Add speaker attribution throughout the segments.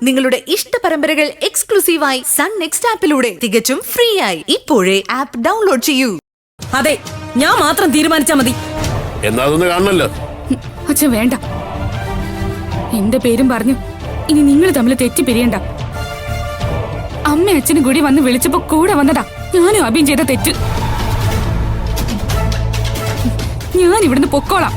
Speaker 1: നിങ്ങളുടെ ഇഷ്ട പരമ്പരകൾ എക്സ്ക്ലൂസീവായി സൺ നെക്സ്റ്റ് ആപ്പിലൂടെ തികച്ചും ഫ്രീ ആയി ഇപ്പോഴേ ആപ്പ് ഡൗൺലോഡ് ചെയ്യൂ.
Speaker 2: അതെ, ഞാൻ മാത്രം തീരുമാനിച്ചാ മതി.
Speaker 3: എന്നാ അതൊന്ന് കാണണല്ലോ.
Speaker 4: അച്ഛൻ വേണ്ട, എന്റെ പേരും പറഞ്ഞു ഇനി നിങ്ങൾ തമ്മിൽ തെറ്റിപ്പിരിയണ്ട. അമ്മ അച്ഛനും കൂടി വന്ന് വിളിച്ചപ്പോ കൂടെ വന്നതാ ഞാനും അഭിയും ചെയ്ത തെറ്റ്. ഞാൻ ഇവിടുന്ന് പൊക്കോളാം.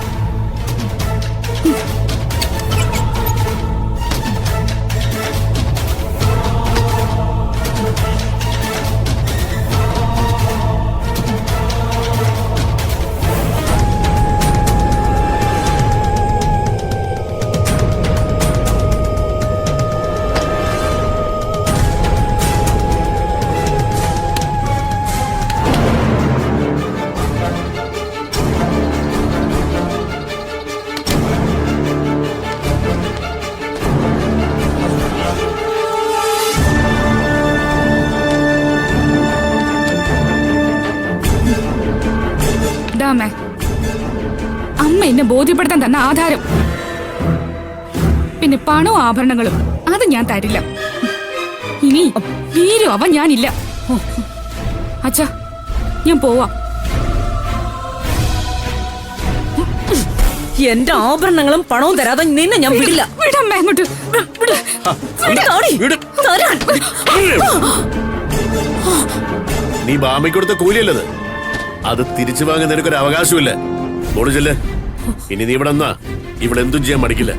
Speaker 4: അമ്മ എന്നെ ബോധ്യപ്പെടുത്താൻ തന്ന ആധാരം, പിന്നെ പണവും ആഭരണങ്ങളും അത് ഞാൻ തരില്ല. ഇനി വീരും അവൻ ഞാനില്ല. അച്ഛാ, ഞാൻ പോവാ.
Speaker 2: എന്റെ ആഭരണങ്ങളും പണവും തരാതെ നിന്നെ ഞാൻ വിടില്ല.
Speaker 4: വിടമ്മ അങ്ങോട്ട്.
Speaker 3: നീ ബാമയ്ക്ക് കൊടുത്ത കൂലിയല്ലത്, അത് തിരിച്ചു വാങ്ങാൻ നിനക്കൊരു അവകാശമില്ല. മോള് ചെല്ല്. ഇനി നീ ഇവിടെ എന്നാ ഇവിടെ എന്തും ചെയ്യാൻ മടിക്കില്ല.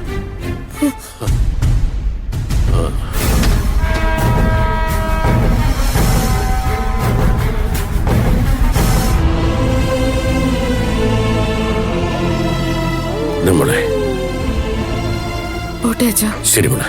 Speaker 3: നമ്മളെ
Speaker 4: പോട്ടെ അച്ഛാ.
Speaker 3: ശരി മോളെ.